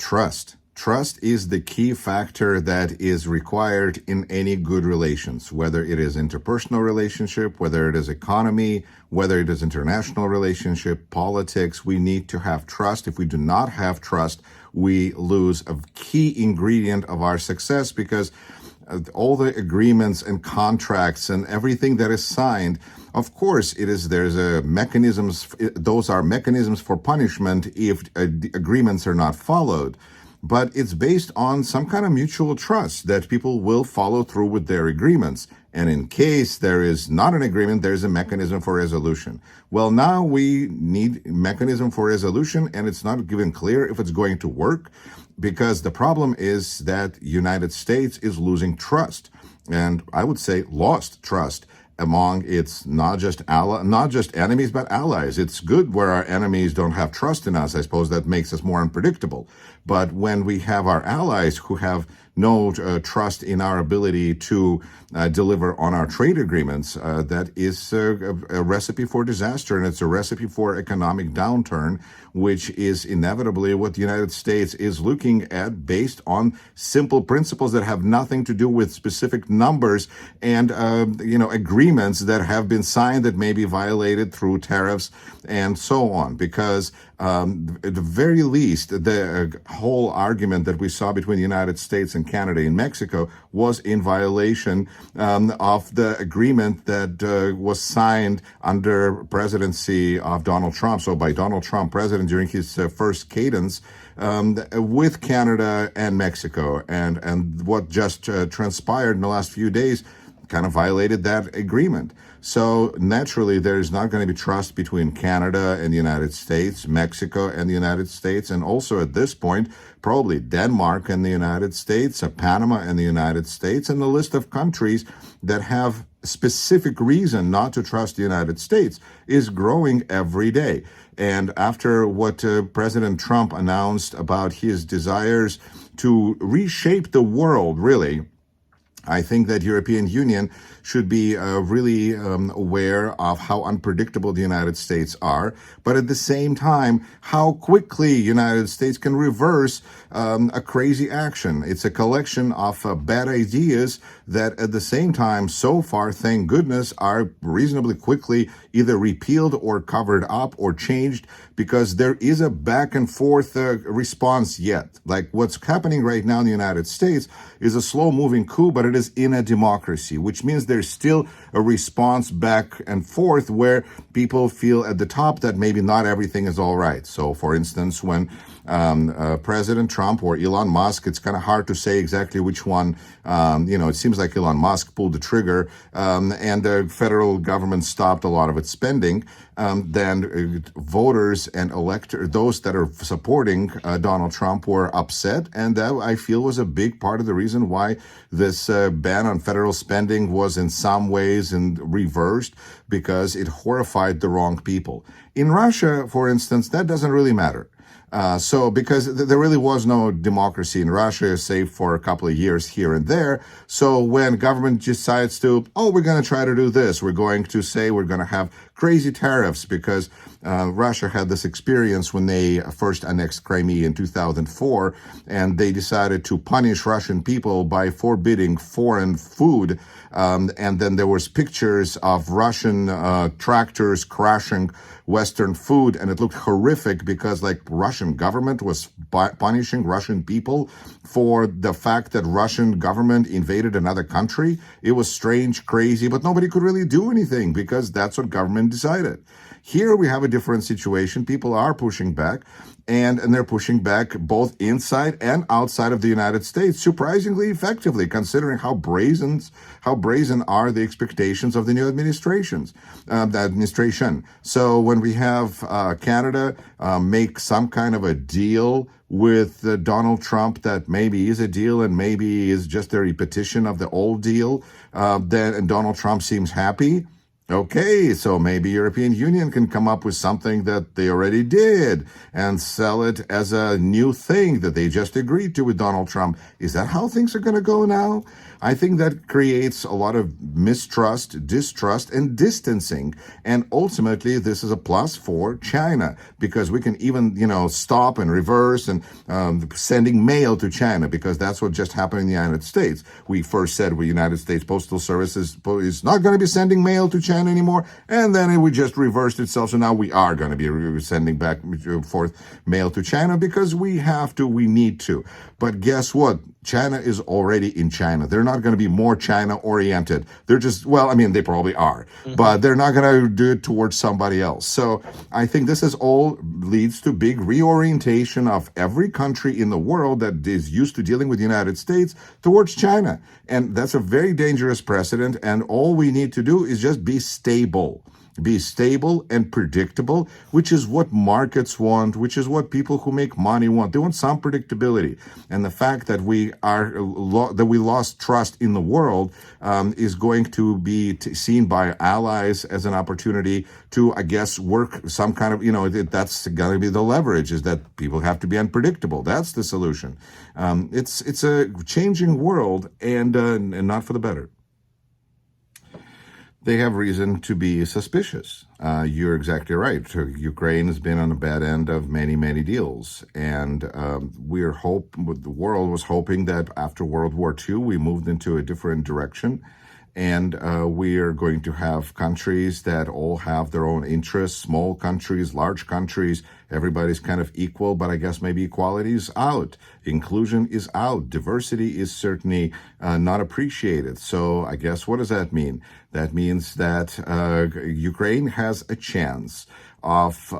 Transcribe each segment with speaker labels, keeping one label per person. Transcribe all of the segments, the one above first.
Speaker 1: Trust. Trust is the key factor that is required in any good relations, whether it is interpersonal relationship, whether it is economy, whether it is international relationship, politics. We need to have trust. If we do not have trust, we lose a key ingredient of our success, because all the agreements and contracts and everything that is signed, of course, there's a mechanisms. Those are mechanisms for punishment if agreements are not followed. But it's based on some kind of mutual trust that people will follow through with their agreements. And in case there is not an agreement, there's a mechanism for resolution. Well, now we need a mechanism for resolution, and it's not even clear if it's going to work, because the problem is that United States is losing trust, and I would say lost trust among its not just enemies, but allies. It's good where our enemies don't have trust in us. I suppose that makes us more unpredictable. But when we have our allies who have no trust in our ability to deliver on our trade agreements, that is a recipe for disaster, and it's a recipe for economic downturn, which is inevitably what the United States is looking at, based on simple principles that have nothing to do with specific numbers and agreements that have been signed that may be violated through tariffs and so on. Because at the very least, the whole argument that we saw between the United States and Canada and Mexico was in violation of the agreement that was signed under presidency of Donald Trump. So by Donald Trump, president, during his first cadence, with Canada and Mexico. And what just transpired in the last few days kind of violated that agreement. So naturally, there's not going to be trust between Canada and the United States, Mexico and the United States, and also at this point, probably Denmark and the United States, Panama and the United States, and the list of countries that have specific reason not to trust the United States is growing every day. And after what President Trump announced about his desires to reshape the world, really, I think that European Union should be really aware of how unpredictable the United States are, but at the same time, how quickly United States can reverse a crazy action. It's a collection of bad ideas that at the same time, so far, thank goodness, are reasonably quickly either repealed or covered up or changed, because there is a back and forth response yet. Like what's happening right now in the United States is a slow moving coup, but it is in a democracy, which means there's still a response back and forth where people feel at the top that maybe not everything is all right. So for instance, when President Trump or Elon Musk, it's kind of hard to say exactly which one, it seems like Elon Musk pulled the trigger, and the federal government stopped a lot of its spending. Then voters and electors, those that are supporting Donald Trump, were upset, and that I feel was a big part of the reason why this ban on federal spending was in some ways reversed, because it horrified the wrong people. In Russia, for instance, that doesn't really matter. Because there really was no democracy in Russia, save for a couple of years here and there. So when government decides to, we're going to try to do this, we're going to say we're going to have crazy tariffs, because Russia had this experience when they first annexed Crimea in 2004, and they decided to punish Russian people by forbidding foreign food. And then there was pictures of Russian tractors crashing Western food, and it looked horrific, because Russian government was punishing Russian people for the fact that Russian government invaded another country. It was strange, crazy, but nobody could really do anything, because that's what government decided. Here we have a different situation. People are pushing back, and they're pushing back both inside and outside of the United States, surprisingly effectively, considering how brazen are the expectations of the new administration. So when we have Canada make some kind of a deal with Donald Trump that maybe is a deal and maybe is just a repetition of the old deal, and Donald Trump seems happy, Okay, so maybe European Union can come up with something that they already did and sell it as a new thing that they just agreed to with Donald Trump. Is that how things are going to go now? I think that creates a lot of mistrust, distrust, and distancing. And ultimately, this is a plus for China because we can even, stop and reverse and sending mail to China because that's what just happened in the United States. We first said the United States Postal Service is not going to be sending mail to China anymore, and then it just reversed itself. So now we are going to be sending back and forth mail to China because we have to, we need to. But guess what? China is already in China. They're not going to be more China-oriented. They're just, they probably are, but they're not going to do it towards somebody else. So I think this is all leads to big reorientation of every country in the world that is used to dealing with the United States towards China. And that's a very dangerous precedent. And all we need to do is just be stable. Be stable and predictable, which is what markets want, which is what people who make money want. They want some predictability. And the fact that we lost trust in the world is going to be seen by allies as an opportunity to, I guess, work some kind of, that's going to be the leverage, is that people have to be unpredictable. That's the solution. It's a changing world and not for the better. They have reason to be suspicious. You're exactly right. Ukraine has been on the bad end of many, many deals. And the world was hoping that after World War II, we moved into a different direction. And we are going to have countries that all have their own interests, small countries, large countries. Everybody's kind of equal, but I guess maybe equality is out. Inclusion is out. Diversity is certainly not appreciated. So I guess what does that mean? That means that Ukraine has a chance of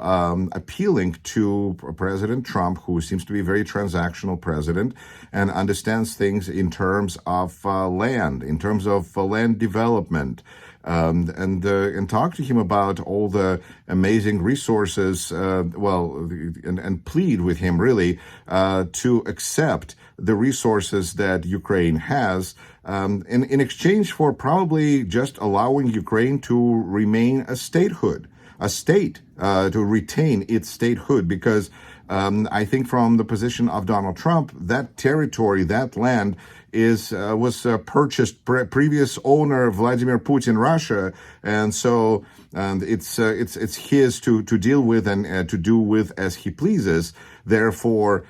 Speaker 1: appealing to President Trump, who seems to be a very transactional president and understands things in terms of land, in terms of land development, and talk to him about all the amazing resources, and plead with him really to accept the resources that Ukraine has in exchange for probably just allowing Ukraine to remain a statehood. A state to retain its statehood, because I think from the position of Donald Trump, that territory, that land was purchased previous owner Vladimir Putin, Russia, and so it's his to deal with and to do with as he pleases. Therefore,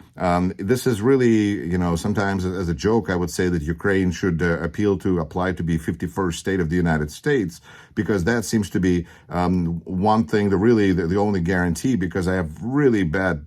Speaker 1: this is really, sometimes as a joke, I would say that Ukraine should apply to be 51st state of the United States, because that seems to be one thing, the only guarantee, because I have really bad,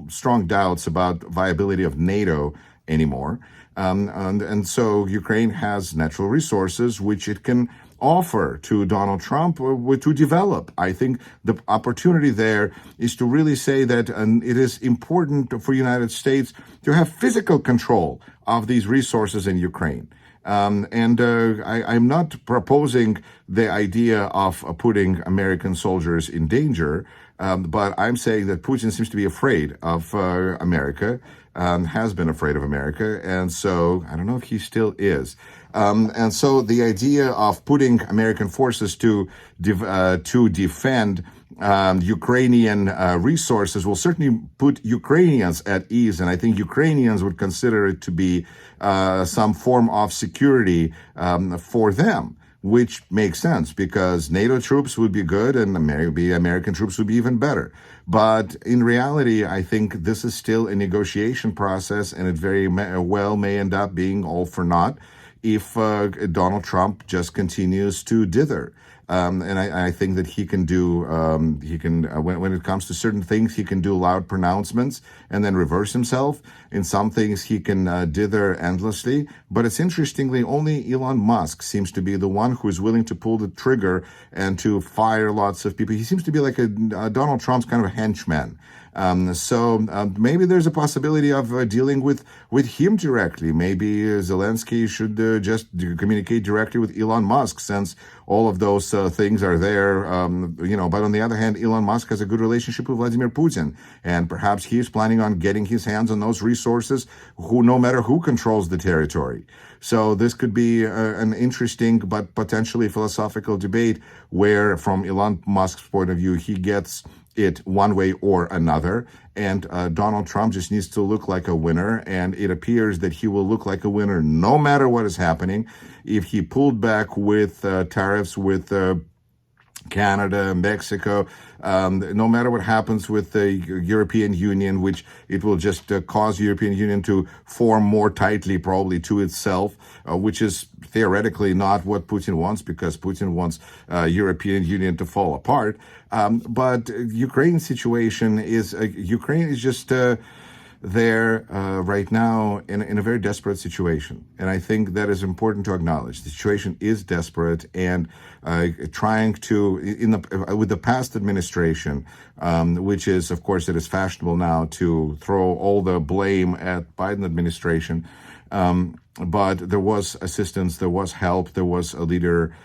Speaker 1: strong doubts about viability of NATO anymore. And so Ukraine has natural resources which it can offer to Donald Trump to develop. I think the opportunity there is to really say that it is important for the United States to have physical control of these resources in Ukraine. I'm not proposing the idea of putting American soldiers in danger, but I'm saying that Putin seems to be afraid of America, has been afraid of America, and so I don't know if he still is. And so the idea of putting American forces to defend Ukrainian resources will certainly put Ukrainians at ease, and I think Ukrainians would consider it to be some form of security for them, which makes sense because NATO troops would be good and American troops would be even better. But in reality, I think this is still a negotiation process, and it very well may end up being all for naught if Donald Trump just continues to dither. And I think that he can do, when it comes to certain things, he can do loud pronouncements and then reverse himself. In some things, he can dither endlessly. But it's interestingly, only Elon Musk seems to be the one who is willing to pull the trigger and to fire lots of people. He seems to be like Donald Trump's kind of a henchman. Maybe there's a possibility of dealing with him directly. Maybe Zelensky should just communicate directly with Elon Musk, since all of those things are there. But on the other hand, Elon Musk has a good relationship with Vladimir Putin, and perhaps he's planning on getting his hands on those resources, no matter who controls the territory. So this could be an interesting but potentially philosophical debate where, from Elon Musk's point of view, he gets it one way or another, and Donald Trump just needs to look like a winner, and it appears that he will look like a winner no matter what is happening. If he pulled back with tariffs with Canada, Mexico, no matter what happens with the European Union, which it will just cause the European Union to form more tightly probably to itself, which is theoretically not what Putin wants, because Putin wants European Union to fall apart. But Ukraine's situation is, Ukraine is just there right now in a very desperate situation. And I think that is important to acknowledge. The situation is desperate, and trying to, with the past administration, which is, of course, it is fashionable now to throw all the blame at Biden administration. But there was assistance, there was help, there was a leader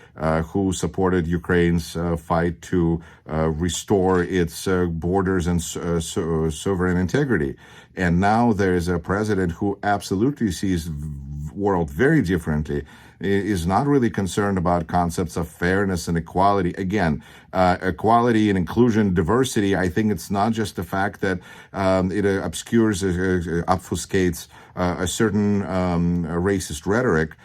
Speaker 1: who supported Ukraine's fight to restore its borders and sovereign integrity. And now there is a president who absolutely sees the world very differently, is not really concerned about concepts of fairness and equality. Again, equality and inclusion, diversity, I think it's not just the fact that it obscures, obfuscates a certain racist rhetoric,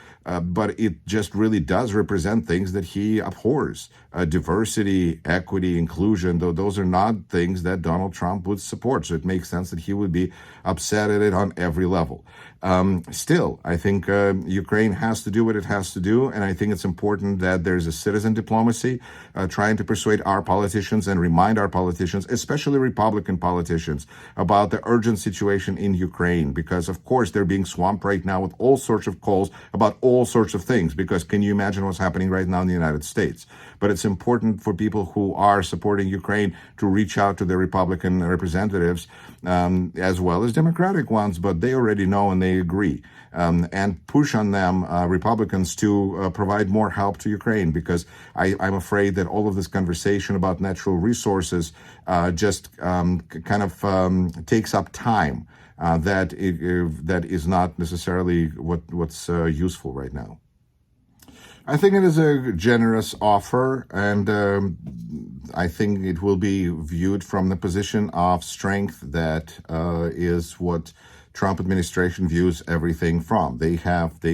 Speaker 1: but it just really does represent things that he abhors. Diversity, equity, inclusion, though those are not things that Donald Trump would support. So it makes sense that he would be upset at it on every level. Still, I think Ukraine has to do what it has to do, and I think it's important that there's a citizen diplomacy trying to persuade our politicians and remind our politicians, especially Republican politicians, about the urgent situation in Ukraine, because of course they're being swamped right now with all sorts of calls about all sorts of things, because can you imagine what's happening right now in the United States? But it's important for people who are supporting Ukraine to reach out to their Republican representatives, as well as Democratic ones, but they already know and they agree, and push on them, Republicans, to provide more help to Ukraine, because I'm afraid that all of this conversation about natural resources just kind of takes up time that is not necessarily what's useful right now. I think it is a generous offer, and I think it will be viewed from the position of strength that is what Trump administration views everything from. They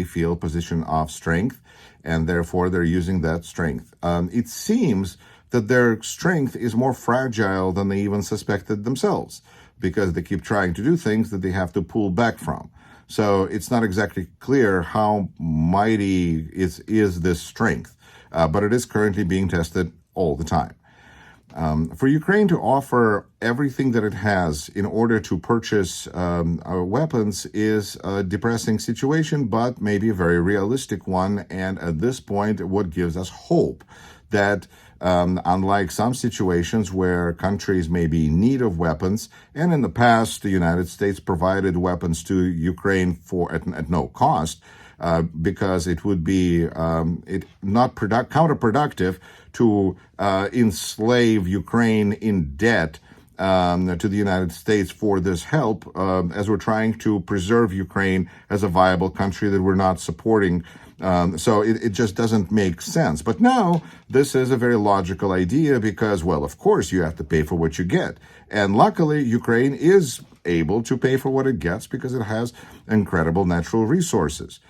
Speaker 1: feel position of strength, and therefore they're using that strength. It seems that their strength is more fragile than they even suspected themselves, because they keep trying to do things that they have to pull back from. So it's not exactly clear how mighty is this strength, but it is currently being tested all the time. For Ukraine to offer everything that it has in order to purchase weapons is a depressing situation, but maybe a very realistic one. And at this point, what gives us hope that unlike some situations where countries may be in need of weapons, and in the past the United States provided weapons to Ukraine at no cost, because it would be counterproductive to enslave Ukraine in debt to the United States for this help, as we're trying to preserve Ukraine as a viable country that we're not supporting. So it just doesn't make sense. But now this is a very logical idea, because, well, of course you have to pay for what you get. And luckily, Ukraine is able to pay for what it gets because it has incredible natural resources.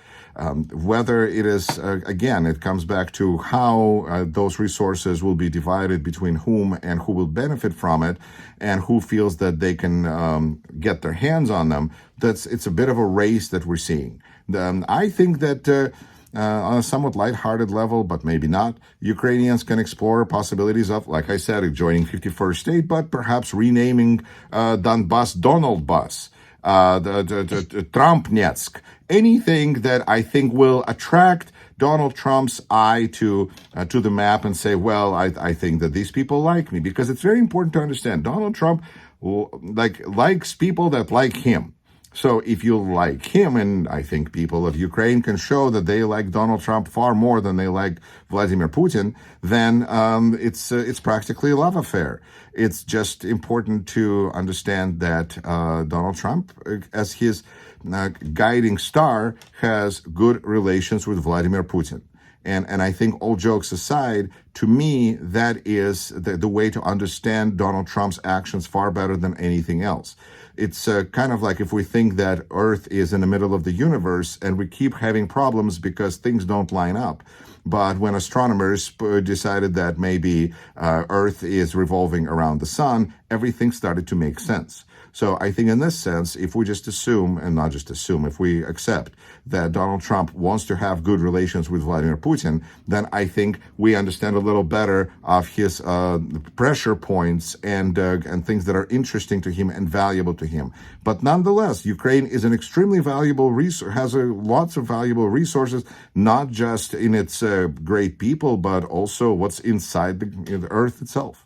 Speaker 1: Whether it is, again, it comes back to how those resources will be divided between whom and who will benefit from it, and who feels that they can get their hands on them. It's a bit of a race that we're seeing. I think that on a somewhat lighthearted level, but maybe not, Ukrainians can explore possibilities of, like I said, joining 51st state, but perhaps renaming Donbass Donaldbus, the Trumpnetsk, anything that I think will attract Donald Trump's eye to the map and say, well, I think that these people like me, because it's very important to understand Donald Trump likes people that like him. So if you like him, and I think people of Ukraine can show that they like Donald Trump far more than they like Vladimir Putin, then it's practically a love affair. It's just important to understand that Donald Trump, as his guiding star, has good relations with Vladimir Putin. And I think, all jokes aside, to me, that is the way to understand Donald Trump's actions far better than anything else. It's kind of like if we think that Earth is in the middle of the universe and we keep having problems because things don't line up. But when astronomers decided that maybe Earth is revolving around the sun, everything started to make sense. So I think in this sense, if we just assume, and not just assume, if we accept that Donald Trump wants to have good relations with Vladimir Putin, then I think we understand a little better of his pressure points and things that are interesting to him and valuable to him. But nonetheless, Ukraine is an extremely valuable resource, has lots of valuable resources, not just in its great people, but also what's inside the earth itself.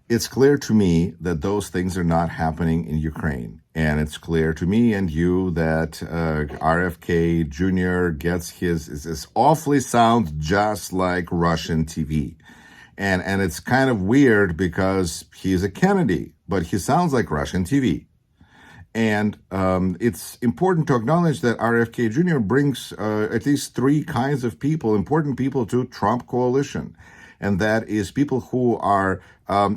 Speaker 1: It's clear to me that those things are not happening in Ukraine. And it's clear to me and you that RFK Jr. gets his awfully sounds just like Russian TV. And it's kind of weird because he's a Kennedy, but he sounds like Russian TV. And it's important to acknowledge that RFK Jr. brings at least three kinds of people, important people, to Trump coalition. And that is people who are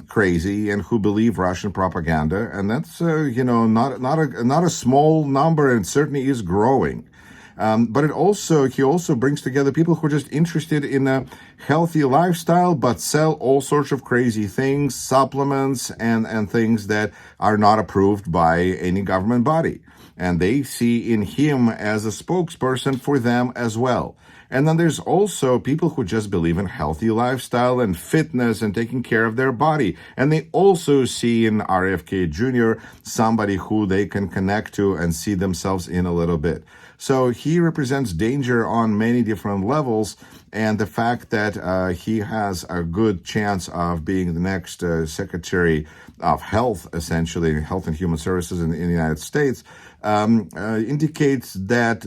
Speaker 1: crazy and who believe Russian propaganda, and that's not a small number, and certainly is growing. But he also brings together people who are just interested in a healthy lifestyle, but sell all sorts of crazy things, supplements, and things that are not approved by any government body. And they see in him as a spokesperson for them as well. And then there's also people who just believe in healthy lifestyle and fitness and taking care of their body. And they also see in RFK Jr. somebody who they can connect to and see themselves in a little bit. So he represents danger on many different levels. And the fact that he has a good chance of being the next Secretary of Health, essentially, Health and Human Services in the United States, indicates that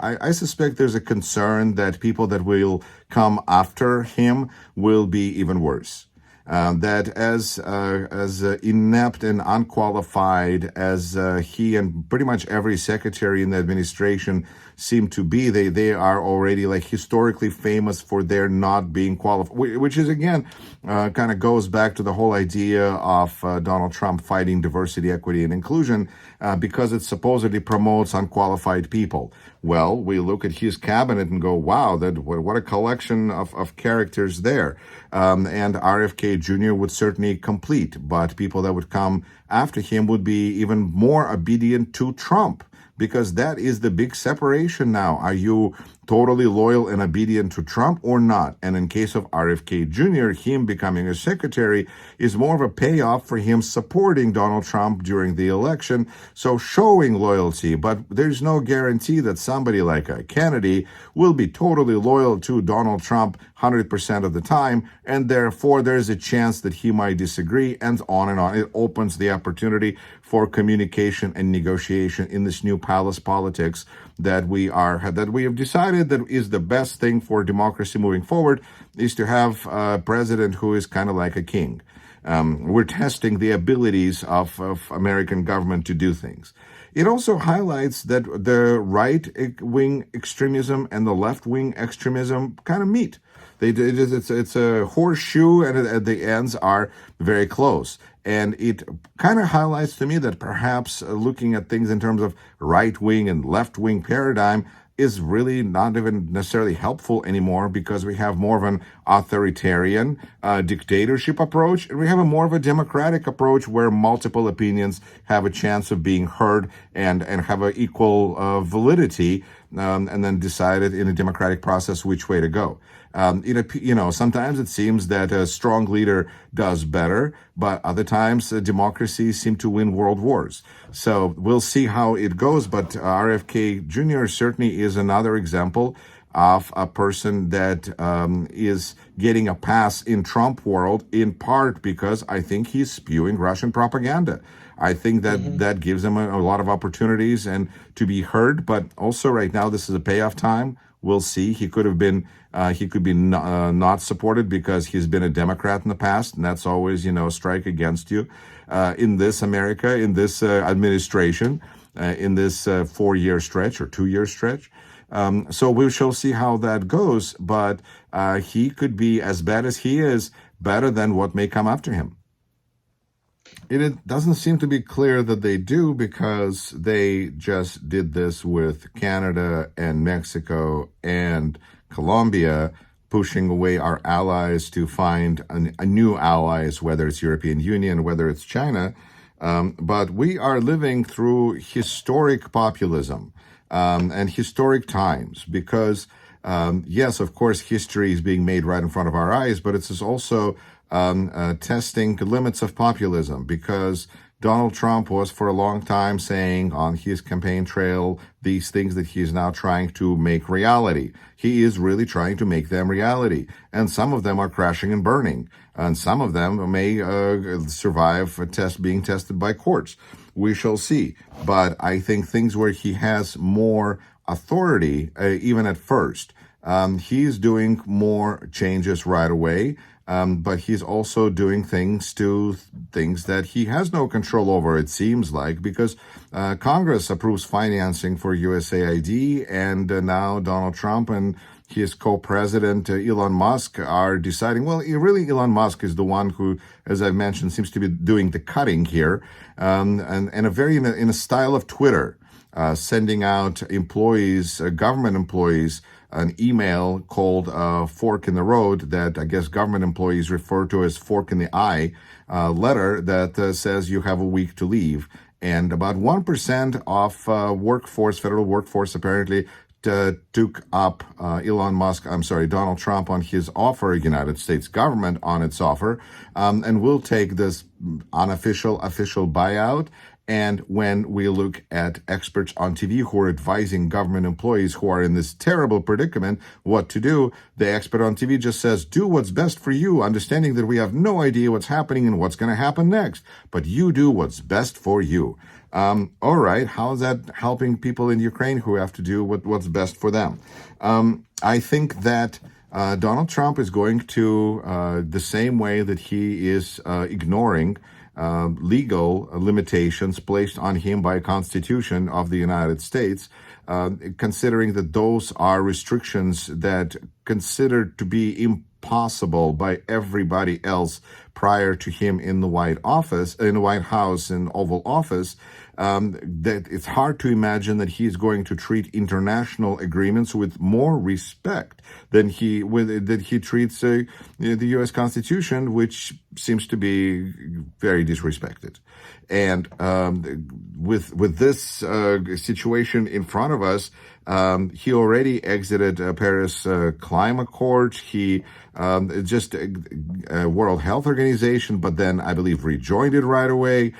Speaker 1: I suspect there's a concern that people that will come after him will be even worse. That as inept and unqualified as he and pretty much every secretary in the administration seem to be, they are already like historically famous for their not being qualified, which is again kind of goes back to the whole idea of Donald Trump fighting diversity, equity, and inclusion because it supposedly promotes unqualified people. Well, we look at his cabinet and go, wow, what a collection of characters there. And RFK Jr. would certainly complete, but people that would come after him would be even more obedient to Trump, because that is the big separation now. Are you totally loyal and obedient to Trump or not? And in case of RFK Jr., him becoming a secretary is more of a payoff for him supporting Donald Trump during the election, so showing loyalty. But there's no guarantee that somebody like a Kennedy will be totally loyal to Donald Trump 100% of the time, and therefore there's a chance that he might disagree, and on and on. It opens the opportunity for communication and negotiation in this new palace politics that we have decided that is the best thing for democracy moving forward, is to have a president who is kind of like a king. We're testing the abilities of American government to do things. It also highlights that the right-wing extremism and the left-wing extremism kind of meet. It's a horseshoe, and at the ends are very close. And it kind of highlights to me that perhaps looking at things in terms of right-wing and left-wing paradigm is really not even necessarily helpful anymore, because we have more of an authoritarian dictatorship approach, and we have a more of a democratic approach where multiple opinions have a chance of being heard and have an equal validity, and then decided in a democratic process which way to go. Sometimes it seems that a strong leader does better, but other times democracies seem to win world wars. So we'll see how it goes, but RFK Jr. certainly is another example of a person that is getting a pass in Trump world, in part because I think he's spewing Russian propaganda. I think that that gives him a lot of opportunities and to be heard, but also right now this is a payoff time. We'll see. He could be not supported because he's been a Democrat in the past, and that's always, a strike against you in this America, in this administration, in this 4-year stretch or 2-year stretch. So we shall see how that goes, but he could be, as bad as he is, better than what may come after him. It doesn't seem to be clear that they do, because they just did this with Canada and Mexico and Colombia, pushing away our allies to find a new allies, whether it's European Union, whether it's China. But we are living through historic populism and historic times, because, yes, of course, history is being made right in front of our eyes, but it's also testing the limits of populism, because Donald Trump was for a long time saying on his campaign trail these things that he is now trying to make reality. He is really trying to make them reality. And some of them are crashing and burning. And some of them may survive being tested by courts. We shall see. But I think things where he has more authority, even at first, he's doing more changes right away. But he's also doing things that he has no control over, it seems like, because Congress approves financing for USAID, and now Donald Trump and his co-president, Elon Musk, are deciding, well, really Elon Musk is the one who, as I've mentioned, seems to be doing the cutting here, and in a style of Twitter, sending out employees, government employees, an email called Fork in the Road, that I guess government employees refer to as Fork in the Eye, letter that says you have a week to leave. And about 1% of federal workforce apparently took up Donald Trump on his offer, United States government on its offer, and will take this unofficial, official buyout. And when we look at experts on TV who are advising government employees who are in this terrible predicament what to do, the expert on TV just says, do what's best for you, understanding that we have no idea what's happening and what's going to happen next. But you do what's best for you. All right, how is that helping people in Ukraine who have to do what's best for them? I think that Donald Trump is going to, the same way that he is ignoring legal limitations placed on him by Constitution of the United States, considering that those are restrictions that considered to be impossible by everybody else prior to him in the White House, in Oval Office, that it's hard to imagine that he's going to treat international agreements with more respect than he treats the U.S. Constitution, which seems to be very disrespected. And with this situation in front of us, he already exited Paris Climate Accord. He just World Health Organization, but then I believe rejoined it right away,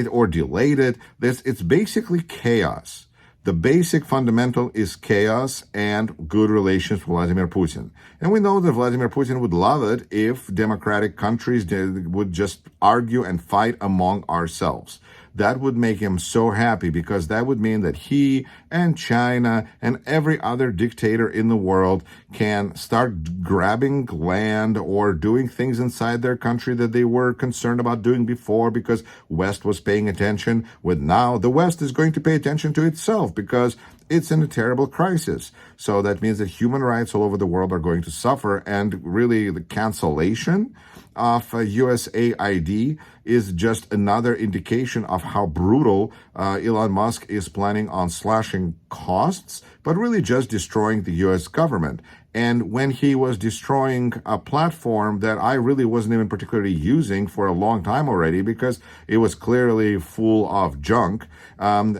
Speaker 1: or delayed it. It's basically chaos. The basic fundamental is chaos and good relations with Vladimir Putin. And we know that Vladimir Putin would love it if democratic countries would just argue and fight among ourselves. That would make him so happy, because that would mean that he and China and every other dictator in the world can start grabbing land or doing things inside their country that they were concerned about doing before because West was paying attention. With now, the West is going to pay attention to itself because it's in a terrible crisis. So that means that human rights all over the world are going to suffer, and really the cancellation of USAID is just another indication of how brutal Elon Musk is planning on slashing costs, but really just destroying the U.S. government. And when he was destroying a platform that I really wasn't even particularly using for a long time already, because it was clearly full of junk, and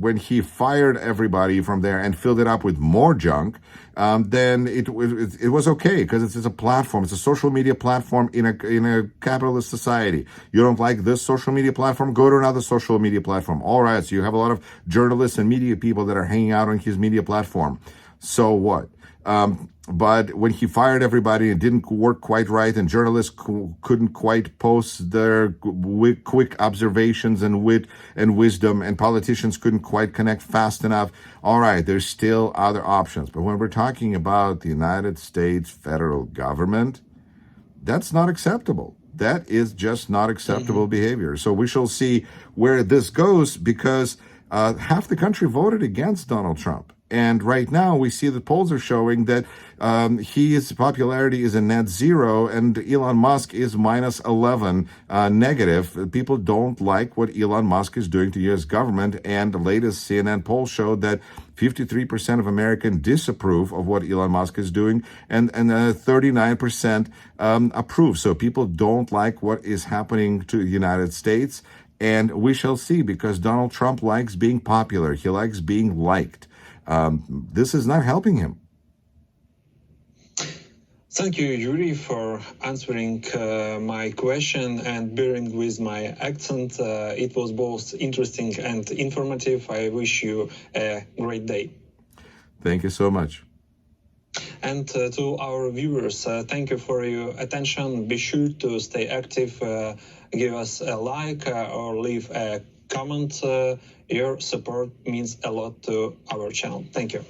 Speaker 1: when he fired everybody from there and filled it up with more junk, then it was okay, because it's a platform. It's a social media platform in a capitalist society. You don't like this social media platform? Go to another social media platform. All right, so you have a lot of journalists and media people that are hanging out on his media platform. So what? But when he fired everybody, it didn't work quite right, and journalists couldn't quite post their quick observations and wit and wisdom, and politicians couldn't quite connect fast enough. All right, there's still other options. But when we're talking about the United States federal government, that's not acceptable. That is just not acceptable behavior. So we shall see where this goes, because half the country voted against Donald Trump. And right now we see the polls are showing that his popularity is a net zero, and Elon Musk is minus 11 negative. People don't like what Elon Musk is doing to U.S. government. And the latest CNN poll showed that 53% of Americans disapprove of what Elon Musk is doing, and 39% approve. So people don't like what is happening to the United States. And we shall see, because Donald Trump likes being popular. He likes being liked. This is not helping him.
Speaker 2: Thank you, Yuri, for answering my question and bearing with my accent. It was both interesting and informative. I wish you a great day.
Speaker 1: Thank you so much.
Speaker 2: And to our viewers, thank you for your attention. Be sure to stay active, give us a like or leave a comment. Your support means a lot to our channel. Thank you.